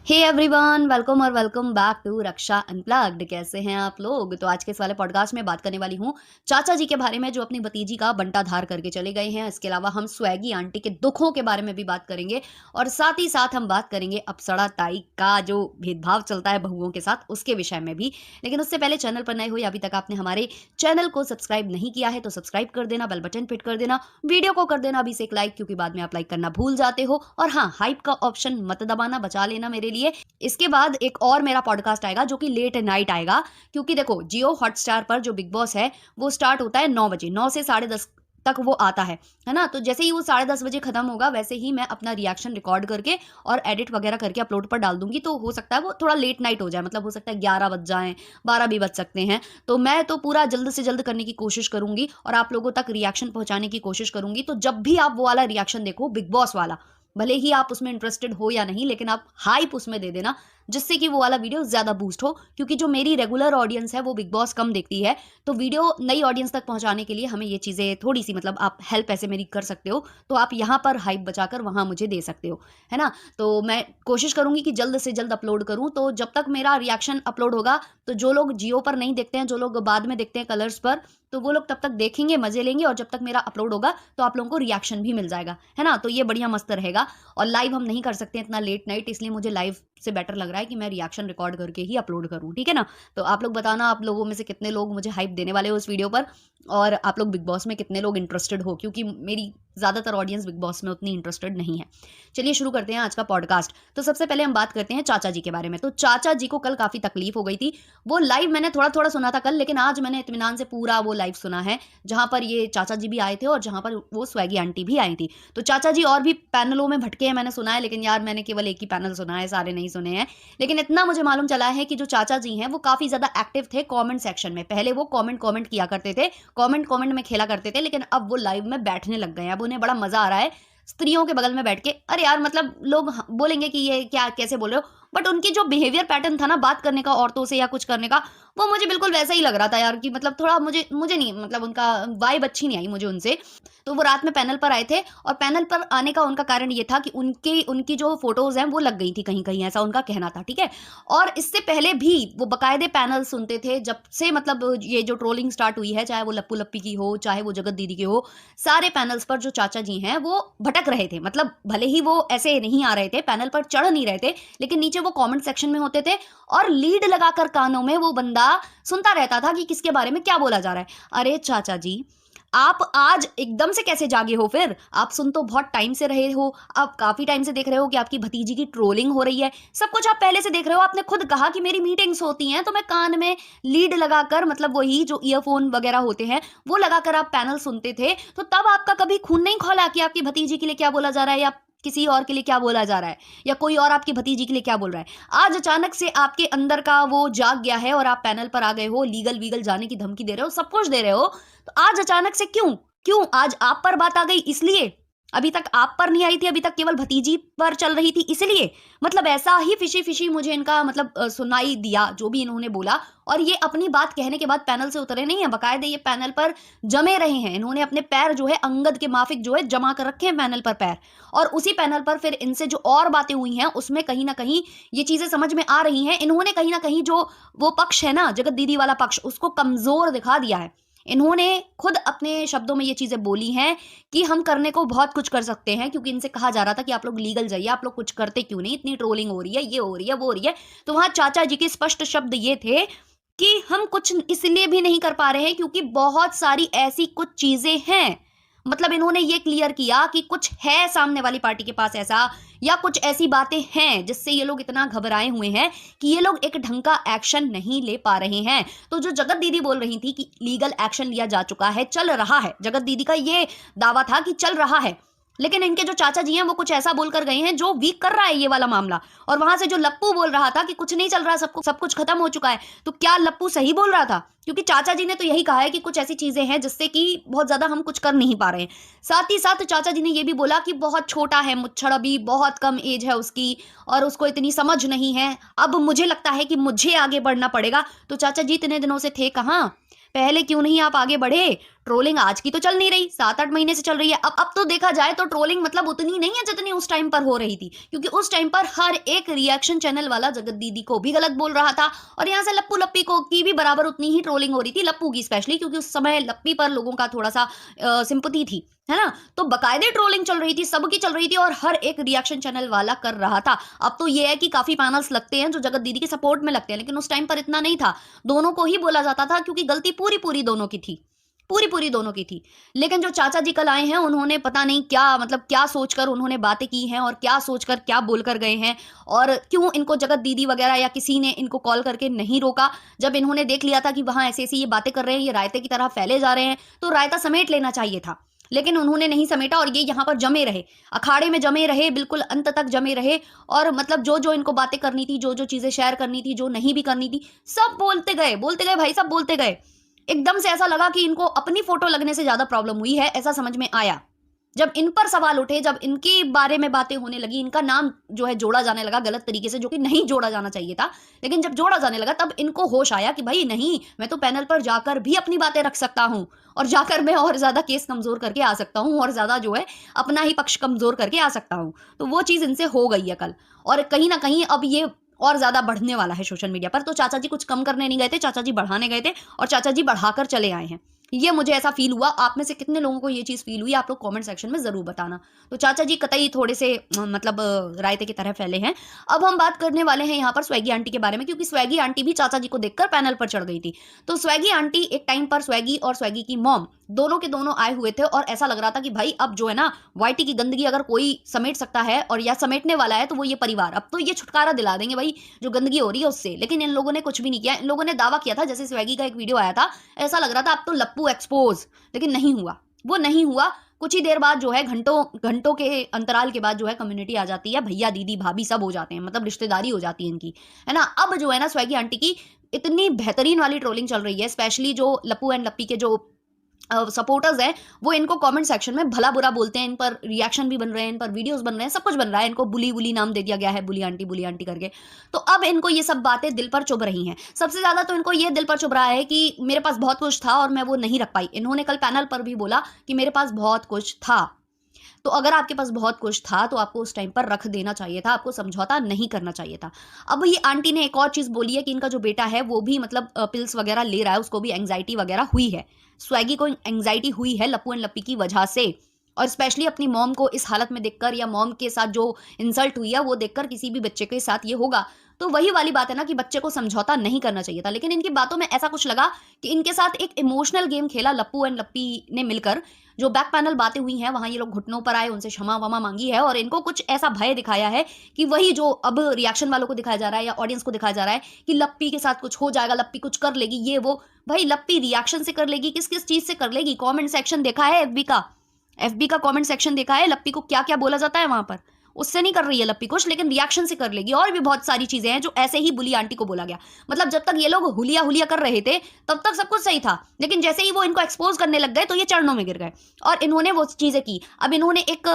हे everyone, welcome और welcome back to Raksha unplugged. कैसे हैं आप लोग? तो आज के इस वाले पॉडकास्ट में बात करने वाली हूँ चाचा जी के बारे में, जो अपनी भतीजी का बंटा धार करके चले गए हैं। इसके अलावा हम स्वैगी आंटी के दुखों के बारे में भी बात करेंगे और साथ ही साथ हम बात करेंगे अप्सरा ताई का जो भेदभाव चलता है बहुओं के साथ, उसके विषय में भी। लेकिन उससे पहले, चैनल पर नए हुए अभी तक आपने हमारे चैनल को सब्सक्राइब नहीं किया है तो सब्सक्राइब कर देना, बेल बटन हिट कर देना, वीडियो को कर देना अभी से एक लाइक, क्योंकि बाद में आप लाइक करना भूल जाते हो। और हाँ, हाइप का ऑप्शन मत दबाना, बचा लेना मेरे लिए। इसके बाद एक और मेरा पॉडकास्ट आएगा जो कि लेट नाइट आएगा, क्योंकि देखो जियो हॉटस्टार पर जो बिग बॉस है वो स्टार्ट होता है 9 बजे, 9 से 10:30 तक वो आता है ना। तो जैसे ही वो 10:30 बजे खत्म होगा, वैसे ही मैं अपना रिएक्शन रिकॉर्ड करके और एडिट वगैरह करके अपलोड पर डाल दूंगी। तो हो सकता है वो थोड़ा लेट नाइट हो जाए, मतलब हो सकता है 11 बज जाए, 12 भी बज सकते हैं। तो मैं तो पूरा जल्द से जल्द करने की कोशिश करूंगी और आप लोगों तक रिएक्शन पहुंचाने की कोशिश करूंगी। तो जब भी आप वो वाला रिएक्शन देखो, बिग बॉस वाला, भले ही आप उसमें इंटरेस्टेड हो या नहीं, लेकिन आप हाइप उसमें दे देना, जिससे कि वो वाला वीडियो ज्यादा बूस्ट हो। क्योंकि जो मेरी रेगुलर ऑडियंस है वो बिग बॉस कम देखती है, तो वीडियो नई ऑडियंस तक पहुंचाने के लिए हमें ये चीजें थोड़ी सी, मतलब आप हेल्प ऐसे मेरी कर सकते हो। तो आप यहाँ पर हाइप बचाकर वहां मुझे दे सकते हो, है ना। तो मैं कोशिश करूंगी कि जल्द से जल्द अपलोड करूं। तो जब तक मेरा रिएक्शन अपलोड होगा, तो जो लोग जियो पर नहीं देखते हैं, जो लोग बाद में देखते हैं कलर्स पर, तो वो लोग तब तक देखेंगे, मजे लेंगे। और जब तक मेरा अपलोड होगा तो आप लोगों को रिएक्शन भी मिल जाएगा, है ना। तो ये बढ़िया मस्त रहेगा। और लाइव हम नहीं कर सकते इतना लेट नाइट, इसलिए मुझे लाइव से बेटर लग रहा है कि मैं रिएक्शन रिकॉर्ड करके ही अपलोड करूं, ठीक है ना। तो आप लोग बताना, आप लोगों में से कितने लोग मुझे हाइप देने वाले हो उस वीडियो पर, और आप लोग बिग बॉस में कितने लोग इंटरेस्टेड हो, क्योंकि मेरी ज्यादातर ऑडियंस बिग बॉस में उतनी इंटरेस्टेड नहीं है। चलिए शुरू करते हैं आज का पॉडकास्ट। तो सबसे पहले हम बात करते हैं चाचा जी के बारे में। तो चाचा जी को कल काफी तकलीफ हो गई थी। वो लाइव मैंने थोड़ा थोड़ा सुना था कल, लेकिन आज मैंने इत्मीनान से पूरा वो लाइव सुना है, जहां पर ये चाचा जी भी आए थे और जहां पर वो स्वैगी आंटी भी आई थी। तो चाचा जी और भी पैनलों में भटके हैं मैंने सुना है, लेकिन यार मैंने केवल एक ही पैनल सुना है, सारे नहीं सुने हैं। लेकिन इतना मुझे मालूम चला है कि जो चाचा जी हैं वो काफी ज्यादा एक्टिव थे कमेंट सेक्शन में। पहले वो कमेंट किया करते थे, कमेंट में खेला करते थे, लेकिन अब वो लाइव में बैठने लग गए हैं। अब उन्हें बड़ा मजा आ रहा है स्त्रियों के बगल में बैठ के। अरे यार, मतलब लोग बोलेंगे कि ये क्या, कैसे बोल रहे हो, बट उनकी जो बिहेवियर पैटर्न था ना बात करने का औरतों से या कुछ करने का, वो मुझे बिल्कुल वैसा ही लग रहा था यार। कि मतलब थोड़ा मुझे मुझे नहीं, मतलब उनका वाइब अच्छी नहीं आई मुझे उनसे। तो वो रात में पैनल पर आए थे, और पैनल पर आने का उनका कारण ये था कि उनकी उनकी जो फोटोज हैं वो लग गई थी कहीं कहीं, ऐसा उनका कहना था, ठीक है। और इससे पहले भी वो बकायदे पैनल सुनते थे, जब से मतलब ये जो ट्रोलिंग स्टार्ट हुई है, चाहे वो लप्पू लप्पी की हो, चाहे वो जगत दीदी की हो, सारे पैनल्स पर जो चाचा जी हैं वो भटक रहे थे। मतलब भले ही वो ऐसे नहीं आ रहे थे, पैनल पर चढ़ नहीं रहे थे, लेकिन नीचे वो कमेंट सेक्शन में होते थे और लीड लगाकर कानों में वो बंदा सुनता रहता था कि किसके बारे में क्या बोला जा रहा है। अरे चाचा जी, आप आज एकदम से कैसे जागे हो? फिर आप सुन तो बहुत टाइम से रहे हो, आप काफी टाइम से देख रहे हो कि आपकी भतीजी की ट्रोलिंग हो रही है, सब कुछ आप पहले से देख रहे हो। आपने खुद कहा कि मेरी मीटिंग्स होती हैं तो मैं कान में लीड लगाकर, मतलब वही जो ईयरफोन वगैरह होते हैं वो लगाकर आप पैनल सुनते थे। तो तब आपका कभी खून नहीं खौला कि आपकी भतीजी के लिए क्या बोला जा रहा है, या किसी और के लिए क्या बोला जा रहा है, या कोई और आपकी भतीजी के लिए क्या बोल रहा है? आज अचानक से आपके अंदर का वो जाग गया है और आप पैनल पर आ गए हो, लीगल वीगल जाने की धमकी दे रहे हो, सब कुछ दे रहे हो। तो आज अचानक से क्यों? क्यों आज आप पर बात आ गई? इसलिए अभी तक आप पर नहीं आई थी, अभी तक केवल भतीजी पर चल रही थी, इसलिए। मतलब ऐसा ही फिशी फिशी मुझे इनका मतलब सुनाई दिया जो भी इन्होंने बोला। और ये अपनी बात कहने के बाद पैनल से उतरे नहीं है, बकायदे ये पैनल पर जमे रहे हैं। इन्होंने अपने पैर जो है अंगद के माफिक जो है जमा कर रखे हैं पैनल पर पैर। और उसी पैनल पर फिर इनसे जो और बातें हुई हैं उसमें कहीं ना कहीं ये चीजें समझ में आ रही हैं। इन्होंने कहीं ना कहीं जो वो पक्ष है ना, जगत दीदी वाला पक्ष, उसको कमजोर दिखा दिया है। इन्होंने खुद अपने शब्दों में ये चीजें बोली हैं कि हम करने को बहुत कुछ कर सकते हैं, क्योंकि इनसे कहा जा रहा था कि आप लोग लीगल जाइए, आप लोग कुछ करते क्यों नहीं, इतनी ट्रोलिंग हो रही है, ये हो रही है, वो हो रही है। तो वहां चाचा जी के स्पष्ट शब्द ये थे कि हम कुछ इसलिए भी नहीं कर पा रहे हैं क्योंकि बहुत सारी ऐसी कुछ चीजें हैं। मतलब इन्होंने ये क्लियर किया कि कुछ है सामने वाली पार्टी के पास ऐसा, या कुछ ऐसी बातें हैं जिससे ये लोग इतना घबराए हुए हैं कि ये लोग एक ढंग का एक्शन नहीं ले पा रहे हैं। तो जो जगत दीदी बोल रही थी कि लीगल एक्शन लिया जा चुका है, चल रहा है, जगत दीदी का ये दावा था कि चल रहा है, लेकिन इनके जो चाचा जी हैं वो कुछ ऐसा बोलकर गए हैं जो वीक कर रहा है ये वाला मामला। और वहां से जो लप्पू बोल रहा था कि कुछ नहीं चल रहा, सब कुछ खत्म हो चुका है, तो क्या लप्पू सही बोल रहा था? क्योंकि चाचा जी ने तो यही कहा है कि कुछ ऐसी चीजें हैं जिससे कि बहुत ज्यादा हम कुछ कर नहीं पा रहे हैं। साथ ही साथ चाचा जी ने यह भी बोला कि बहुत छोटा है मुच्छड़, अभी बहुत कम एज है उसकी और उसको इतनी समझ नहीं है, अब मुझे लगता है कि मुझे आगे बढ़ना पड़ेगा। तो चाचा जी इतने दिनों से थे कहाँ? पहले क्यों नहीं आप आगे बढ़े? ट्रोलिंग आज की तो चल नहीं रही, 7-8 महीने से चल रही है। अब तो देखा जाए तो ट्रोलिंग मतलब उतनी नहीं है जितनी उस टाइम पर हो रही थी, क्योंकि उस टाइम पर हर एक रिएक्शन चैनल वाला जगत दीदी को भी गलत बोल रहा था और यहाँ से लप्पू लप्पी को की भी बराबर उतनी ही ट्रोलिंग हो रही थी, लप्पू की स्पेशली, क्योंकि उस समय लप्पी पर लोगों का थोड़ा-सा सिंपैथी थी, है ना? तो बाकायदे ट्रोलिंग चल रही थी, सबकी चल रही थी और हर एक रिएक्शन चैनल वाला कर रहा था। अब तो ये है कि काफ़ी पैनल्स लगते हैं जो जगत दीदी के सपोर्ट में लगते हैं, लेकिन उस टाइम पर इतना नहीं था। दोनों को ही बोला जाता था क्योंकि गलती पूरी-पूरी दोनों की थी। पूरी-पूरी दोनों की थी। लेकिन जो चाचा जी कल आए हैं, उन्होंने पता नहीं क्या मतलब क्या सोचकर उन्होंने बातें की हैं और क्या सोचकर क्या बोलकर गए हैं और क्यों इनको जगत दीदी वगैरह या किसी ने इनको कॉल करके नहीं रोका। जब इन्होंने देख लिया था कि वहाँ ऐसी-ऐसी ये बातें कर रहे हैं, ये रायते की तरह फैले जा रहे हैं, तो रायता समेट लेना चाहिए था। लेकिन उन्होंने नहीं समेटा और ये यहाँ पर जमे रहे, अखाड़े में जमे रहे, बिल्कुल अंत तक जमे रहे और मतलब जो-जो इनको बातें करनी थी, जो-जो चीज़ें शेयर करनी थी, जो नहीं भी करनी थी, सब बोलते गए भाई, सब बोलते गए। एकदम से ऐसा लगा कि इनको अपनी फोटो लगने से ज्यादा प्रॉब्लम हुई है, ऐसा समझ में आया। जब इन पर सवाल उठे, जब इनके बारे में बातें होने लगी, इनका नाम जो है जोड़ा जाने लगा गलत तरीके से, जो कि नहीं जोड़ा जाना चाहिए था, लेकिन जब जोड़ा जाने लगा तब इनको होश आया कि भाई नहीं, मैं तो पैनल पर जाकर भी अपनी बातें रख सकता हूँ और जाकर मैं और ज्यादा केस कमजोर करके आ सकता हूँ और ज्यादा जो है अपना ही पक्ष कमजोर करके आ सकता हूँ। तो वो चीज इनसे हो गई है कल और कहीं ना कहीं अब ये और ज्यादा बढ़ने वाला है सोशल मीडिया पर। तो चाचा जी कुछ कम करने नहीं गए थे, चाचा जी बढ़ाने गए थे और चाचा जी बढ़ाकर चले आए हैं। ये मुझे ऐसा फील हुआ। आप में से कितने लोगों को ये चीज फील हुई, आप लोग कमेंट सेक्शन में जरूर बताना। तो चाचा जी कतई थोड़े से मतलब रायते की तरह फैले हैं। अब हम बात करने वाले हैं यहाँ पर स्वैगी आंटी के बारे में, क्योंकि स्वैगी आंटी भी चाचा जी को देखकर पैनल पर चढ़ गई थी। तो स्वैगी आंटी एक टाइम पर स्वैगी और स्वैगी की मॉम दोनों के दोनों आए हुए थे और ऐसा लग रहा था कि भाई अब जो है ना, वाईटी की गंदगी अगर कोई समेट सकता है और या समेटने वाला है तो वो ये परिवार, अब तो ये छुटकारा दिला देंगे भाई जो गंदगी हो रही है उससे। लेकिन इन लोगों ने कुछ भी नहीं किया। इन लोगों ने दावा किया था, जैसे स्वैगी का एक वीडियो आया था, ऐसा लग रहा था अब तो लप्पू एक्सपोज, लेकिन नहीं हुआ, वो नहीं हुआ। कुछ ही देर बाद जो है, घंटों घंटों के अंतराल के बाद जो है कम्युनिटी आ जाती है, भैया दीदी भाभी सब हो जाते हैं, मतलब रिश्तेदारी हो जाती है इनकी, है ना। अब जो है ना स्वैगी आंटी की इतनी बेहतरीन वाली ट्रोलिंग चल रही है, स्पेशली जो लप्पू एंड लप्पी के जो सपोर्टर्स हैं, वो इनको कमेंट सेक्शन में भला बुरा बोलते हैं, इन पर रिएक्शन भी बन रहे हैं, इन पर वीडियोस बन रहे हैं, सब कुछ बन रहा है। इनको बुली बुली नाम दे दिया गया है, बुली आंटी करके। तो अब इनको ये सब बातें दिल पर चुभ रही हैं। सबसे ज्यादा तो इनको ये दिल पर चुभ रहा है कि मेरे पास बहुत कुछ था और मैं वो नहीं रख पाई। इन्होंने कल पैनल पर भी बोला कि मेरे पास बहुत कुछ था। तो अगर आपके पास बहुत कुछ था तो आपको उस टाइम पर रख देना चाहिए था, आपको समझौता नहीं करना चाहिए था। अब ये आंटी ने एक और चीज बोली है कि इनका जो बेटा है वो भी मतलब पिल्स वगैरह ले रहा है, उसको भी एंग्जाइटी वगैरह हुई है। स्वैगी को एंग्जाइटी हुई है लप्पू एंड लप्पी की वजह से, और स्पेशली अपनी मॉम को इस हालत में देखकर या मॉम के साथ जो इंसल्ट हुई है वो देखकर किसी भी बच्चे के साथ ये होगा। तो वही वाली बात है ना कि बच्चे को समझौता नहीं करना चाहिए था। लेकिन इनकी बातों में ऐसा कुछ लगा कि इनके साथ एक इमोशनल गेम खेला लप्पू एंड लप्पी ने मिलकर। जो बैक पैनल बातें हुई हैं वहां ये लोग घुटनों पर आए, उनसे क्षमा वमा मांगी है और इनको कुछ ऐसा भय दिखाया है कि वही जो अब रिएक्शन वालों को दिखाया जा रहा है या ऑडियंस को दिखाया जा रहा है कि लप्पी के साथ कुछ हो जाएगा, लप्पी कुछ कर लेगी, ये वो। भाई लप्पी रिएक्शन से कर लेगी, किस किस चीज से कर लेगी? कॉमेंट सेक्शन देखा है एफबी का कमेंट सेक्शन देखा है, लप्पी को क्या क्या बोला जाता है वहां पर? उससे नहीं कर रही है लप्पी कुछ, लेकिन रिएक्शन से कर लेगी। और भी बहुत सारी चीजें हैं जो ऐसे ही बुली आंटी को बोला गया। मतलब जब तक ये लोग हुलिया हुलिया कर रहे थे तब तक सब कुछ सही था, लेकिन जैसे ही वो इनको एक्सपोज करने लग गए तो ये चरणों में गिर गए और इन्होंने वो चीजें की। अब इन्होंने एक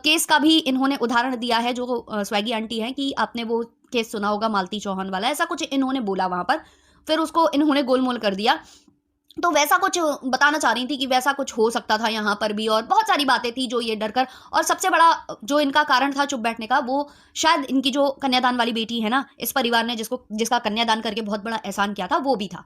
केस का भी इन्होंने उदाहरण दिया है, जो स्वैगी आंटी है, कि आपने वो केस सुना होगा मालती चौहान वाला, ऐसा कुछ इन्होंने बोला वहां पर, फिर उसको इन्होंने गोलमोल कर दिया। तो वैसा कुछ बताना चाह रही थी कि वैसा कुछ हो सकता था यहाँ पर भी, और बहुत सारी बातें थी जो ये डरकर। और सबसे बड़ा जो इनका कारण था चुप बैठने का, वो शायद इनकी जो कन्यादान वाली बेटी है ना, इस परिवार ने जिसका कन्यादान करके बहुत बड़ा एहसान किया था, वो भी था।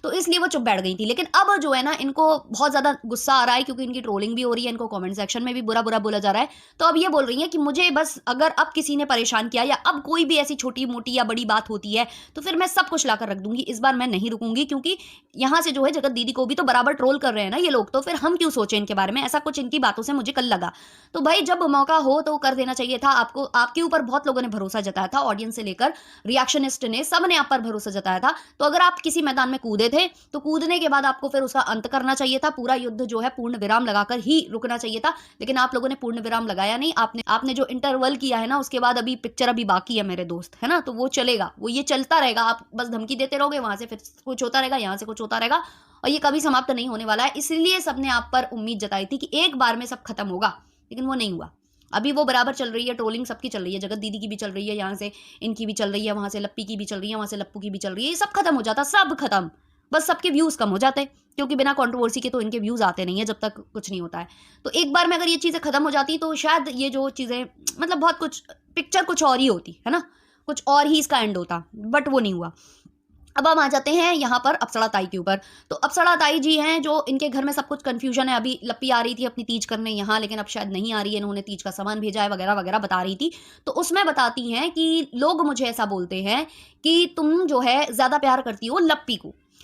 तो इसलिए वो चुप बैठ गई थी। लेकिन अब जो है ना, इनको बहुत ज्यादा गुस्सा आ रहा है क्योंकि इनकी ट्रोलिंग भी हो रही है, इनको कमेंट सेक्शन में भी बुरा बुरा बोला जा रहा है। तो अब ये बोल रही है कि मुझे बस अगर अब किसी ने परेशान किया या अब कोई भी ऐसी छोटी मोटी या बड़ी बात होती है तो फिर मैं सब कुछ लाकर रख दूंगी, इस बार मैं नहीं रुकूंगी, क्योंकि यहाँ से जो है जगत दीदी को भी तो बराबर ट्रोल कर रहे हैं ना ये लोग, तो फिर हम क्यों सोचें इनके बारे में। ऐसा कुछ इनकी बातों से मुझे कल लगा। तो भाई जब मौका हो तो कर देना चाहिए था आपको। आपके ऊपर बहुत लोगों ने भरोसा जताया था, ऑडियंस से लेकर रिएक्शनिस्ट ने, सब ने आप पर भरोसा जताया था। तो अगर आप किसी मैदान में कूदे थे तो कूदने के बाद आपको फिर उसका अंत करना चाहिए था। पूरा युद्ध जो है पूर्ण विराम लगाकर ही रुकना चाहिए था, लेकिन आप लोगों ने पूर्ण विराम लगाया नहीं। आपने जो इंटरवल किया है ना, उसके बाद अभी पिक्चर अभी बाकी है मेरे दोस्त, है ना। तो वो चलेगा, वो ये चलता रहेगा। आप बस धमकी देते रहोगे, वहां से फिर कुछ होता रहेगा, यहाँ से कुछ होता रहेगा, और ये कभी समाप्त नहीं होने वाला है। इसलिए सबने आप पर उम्मीद जताई थी कि एक बार में सब खत्म होगा, लेकिन वो नहीं हुआ। अभी वो बराबर चल रही है, ट्रोलिंग सबकी चल रही है, जगत दीदी की भी चल रही है, यहाँ से इनकी भी चल रही है, वहां से लप्पी की भी चल रही है, वहां से लप्पू की भी चल रही है। ये सब खत्म हो जाता, सब खत्म। बस सबके व्यूज़ कम हो जाते हैं, क्योंकि बिना कंट्रोवर्सी के तो इनके व्यूज़ आते नहीं है जब तक कुछ नहीं होता है। तो एक बार में अगर ये चीज़ें खत्म हो जाती तो शायद ये जो चीज़ें मतलब बहुत कुछ पिक्चर कुछ और ही होती, है ना? कुछ और ही इसका एंड होता, बट वो नहीं हुआ। अब हम आ जाते हैं यहाँ पर अप्सरा ताई के ऊपर। तो अप्सरा ताई जी हैं जो इनके घर में सब कुछ कन्फ्यूजन है। अभी लप्पी आ रही थी अपनी तीज करने यहाँ, लेकिन अब शायद नहीं आ रही है, इन्होंने तीज का सामान भेजा है वगैरह वगैरह बता रही थी। तो उसमें बताती हैं कि लोग मुझे ऐसा बोलते हैं कि तुम जो है ज़्यादा प्यार करती हो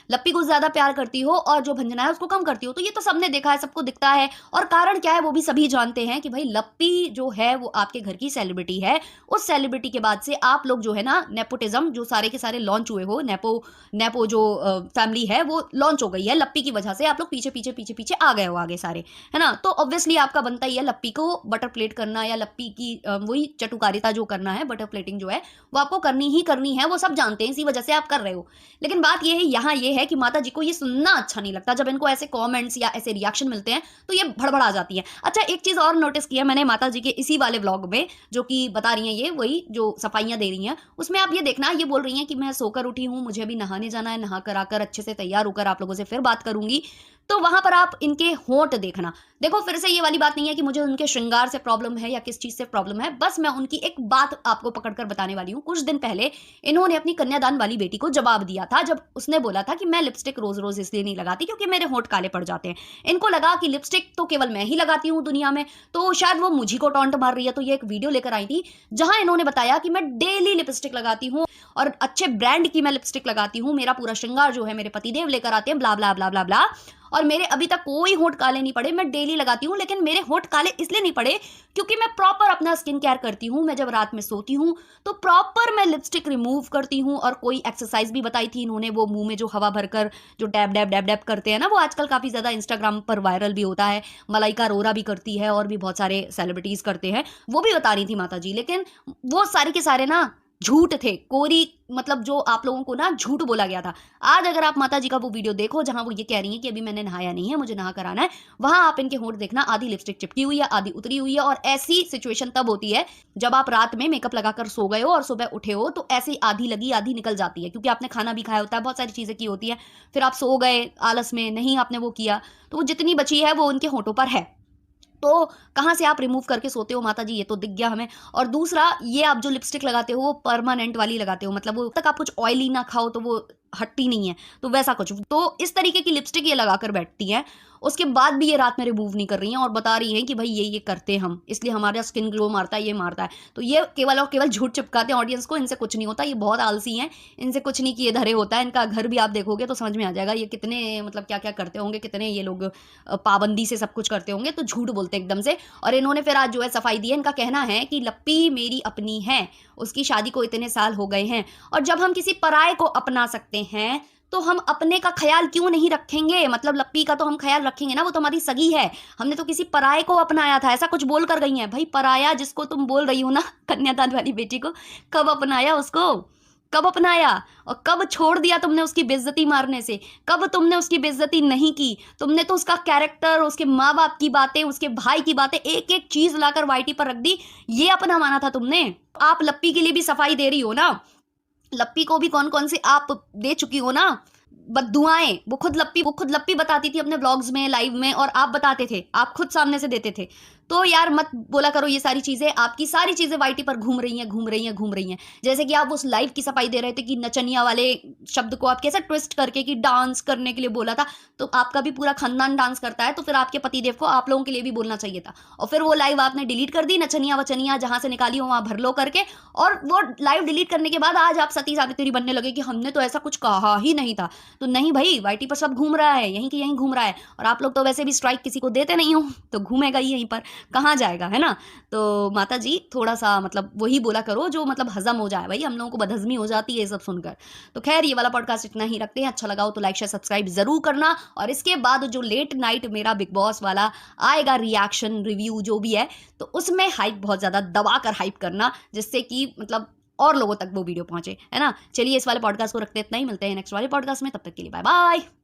लप्पी को ज़्यादा प्यार करती हो और जो भंजना है उसको कम करती हो। तो ये तो सबने देखा है, सबको दिखता है, और कारण क्या है वो भी सभी जानते हैं कि भाई लप्पी जो है वो आपके घर की सेलिब्रिटी है। उस सेलिब्रिटी के बाद से आप लोग जो है ना, नेपोटिज्म जो सारे के सारे लॉन्च हुए हो, नेपो जो फैमिली है वो लॉन्च हो गई है लप्पी की वजह से। आप लोग पीछे पीछे पीछे पीछे आ गए हो आगे सारे, है ना? तो ऑब्वियसली आपका बनता ही है लप्पी को बटर प्लेट करना, या लप्पी की वही चटुकारिता जो करना है, बटर प्लेटिंग जो है वो आपको करनी ही करनी है, वो सब जानते हैं, इसी वजह से आप कर रहे हो। लेकिन बात ये है यहाँ ये है कि माता जी को ये सुनना अच्छा नहीं लगता। जब इनको ऐसे कमेंट्स या ऐसे रिएक्शन मिलते हैं तो ये भड़बड़ा जाती है। अच्छा, एक चीज और नोटिस किया मैंने माता जी के इसी वाले व्लॉग में, जो कि बता रही हैं ये वही जो सफाइयां दे रही हैं, उसमें आप ये देखना, ये बोल रही हैं कि मैं सोकर उठी हूं, मुझे अभी नहाने जाना है, नहा कर आकर अच्छे से तैयार होकर आप लोगों से फिर बात करूंगी। तो वहां पर आप इनके होंठ देखना। देखो, फिर से ये वाली बात नहीं है कि मुझे उनके श्रृंगार से प्रॉब्लम है या किस चीज से प्रॉब्लम है, बस मैं उनकी एक बात आपको पकड़कर बताने वाली हूँ। कुछ दिन पहले इन्होंने अपनी कन्यादान वाली बेटी को जवाब दिया था, जब उसने बोला था कि मैं लिपस्टिक रोज रोज इसलिए नहीं लगाती क्योंकि मेरे होंठ काले पड़ जाते हैं। इनको लगा कि लिपस्टिक तो केवल मैं ही लगाती हूँ दुनिया में, तो शायद वो मुझी को टॉन्ट मार रही है। तो ये एक वीडियो लेकर आई थी जहां इन्होंने बताया कि मैं डेली लिपस्टिक लगाती हूँ और अच्छे ब्रांड की मैं लिपस्टिक लगाती हूँ, मेरा पूरा श्रृंगार जो है मेरे पतिदेव लेकर आते हैं, ब्ला ब्ला ब्ला ब्ला ब्ला, और मेरे अभी तक कोई होंठ काले नहीं पड़े, मैं डेली लगाती हूँ। लेकिन मेरे होंठ काले इसलिए नहीं पड़े क्योंकि मैं प्रॉपर अपना स्किन केयर करती हूँ। मैं जब रात में सोती हूँ तो प्रॉपर मैं लिपस्टिक रिमूव करती हूँ, और कोई एक्सरसाइज भी बताई थी इन्होंने, वो मुंह में जो हवा भरकर जो डैब डैब डैब डैब करते हैं ना, वो आजकल काफी ज्यादा इंस्टाग्राम पर वायरल भी होता है। मलाइका अरोरा भी करती है और भी बहुत सारे सेलिब्रिटीज करते हैं, वो भी बता रही थी माता जी। लेकिन वो सारे के सारे ना झूठ थे, कोरी, मतलब जो आप लोगों को ना झूठ बोला गया था। आज अगर आप माता जी का वो वीडियो देखो जहां वो ये कह रही हैं कि अभी मैंने नहाया नहीं है, मुझे नहा कर आना है, वहां आप इनके होंठ देखना, आधी लिपस्टिक चिपकी हुई है, आधी उतरी हुई है। और ऐसी सिचुएशन तब होती है जब आप रात में मेकअप लगाकर सो गए हो और सुबह उठे हो, तो ऐसी आधी लगी आधी निकल जाती है, क्योंकि आपने खाना भी खाया होता है, बहुत सारी चीजें की होती है, फिर आप सो गए आलस में, नहीं आपने वो किया, तो वो जितनी बची है वो उनके होंठों पर है। तो कहाँ से आप रिमूव करके सोते हो माता जी, ये तो दिख गया हमें। और दूसरा, ये आप जो लिपस्टिक लगाते हो वो परमानेंट वाली लगाते हो, मतलब वो तक आप कुछ ऑयली ना खाओ तो वो हटती नहीं है, तो वैसा कुछ, तो इस तरीके की लिपस्टिक ये लगाकर बैठती हैं। उसके बाद भी ये रात में रिमूव नहीं कर रही हैं और बता रही हैं कि भाई ये करते हैं हम, इसलिए हमारा स्किन ग्लो मारता है, ये मारता है। तो ये केवल और केवल झूठ चिपकाते हैं ऑडियंस को, इनसे कुछ नहीं होता, ये बहुत आलसी हैं, इनसे कुछ नहीं किए धरे होता है। इनका घर भी आप देखोगे तो समझ में आ जाएगा ये कितने मतलब क्या क्या करते होंगे, कितने ये लोग पाबंदी से सब कुछ करते होंगे, तो झूठ बोलते हैं एकदम से। और इन्होंने फिर आज जो है सफाई दी है। इनका कहना है कि लप्पी मेरी अपनी है, उसकी शादी को इतने साल हो गए हैं, और जब हम किसी पराये को अपना सकते हैं तो हम अपने का ख्याल क्यों नहीं रखेंगे। मतलब लप्पी का तो हम ख्याल रखेंगे ना, वो तो हमारी सगी है, हमने तो किसी पराये को अपनाया था, ऐसा कुछ बोल कर गई हैं। भाई पराया जिसको तुम बोल रही हो ना, कन्यादान वाली बेटी को, कब अपनाया उसको, कब अपनाया, और कब छोड़ दिया तुमने उसकी बेइज्जती मारने से, कब तुमने उसकी बेइज्जती नहीं की। तुमने तो उसका कैरेक्टर, उसके माँ बाप की बातें, उसके भाई की बातें, एक एक चीज लाकर वाईटी पर रख दी, ये अपना माना था तुमने। आप लप्पी के लिए भी सफाई दे रही हो ना, लप्पी को भी कौन कौन से आप दे चुकी हो ना बद्दुआएं। वो खुद लप्पी बताती थी अपने ब्लॉग्स में, लाइव में, और आप बताते थे, आप खुद सामने से देते थे। तो यार मत बोला करो ये सारी चीजें, आपकी सारी चीजें वाईटी पर घूम रही हैं। जैसे कि आप उस लाइव की सफाई दे रहे थे कि नचनिया वाले शब्द को आप कैसे ट्विस्ट करके कि डांस करने के लिए बोला था, तो आपका भी पूरा खानदान डांस करता है, तो फिर आपके पतिदेव को आप लोगों के लिए भी बोलना चाहिए था। और फिर वो लाइव आपने डिलीट कर दी, नचनिया वचनिया जहां से निकाली हो वहां भर लो करके, और वो लाइव डिलीट करने के बाद आज आप सती सावित्री बनने लगे कि हमने तो ऐसा कुछ कहा ही नहीं था। तो नहीं भाई, वाईटी पर सब घूम रहा है, यहीं की यहीं घूम रहा है, और आप लोग तो वैसे भी स्ट्राइक किसी को देते नहीं हो, तो घूमेगा ही यहीं पर, कहाँ जाएगा, है ना। तो माता जी थोड़ा सा मतलब वही बोला करो जो मतलब हजम हो जाए, भाई हम लोगों को बदहजमी हो जाती है ये सब सुनकर। तो खैर ये वाला पॉडकास्ट इतना ही रखते हैं, अच्छा लगा हो तो लाइक शेयर सब्सक्राइब जरूर करना। और इसके बाद जो लेट नाइट मेरा बिग बॉस वाला आएगा रिएक्शन रिव्यू जो भी है, तो उसमें हाइप बहुत ज्यादा दबा कर हाइप करना, जिससे कि मतलब और लोगों तक वो वीडियो पहुंचे, है ना। चलिए इस वाले पॉडकास्ट को रखते इतना ही, मिलते हैं नेक्स्ट वाले पॉडकास्ट में, तब तक के लिए बाय बाय।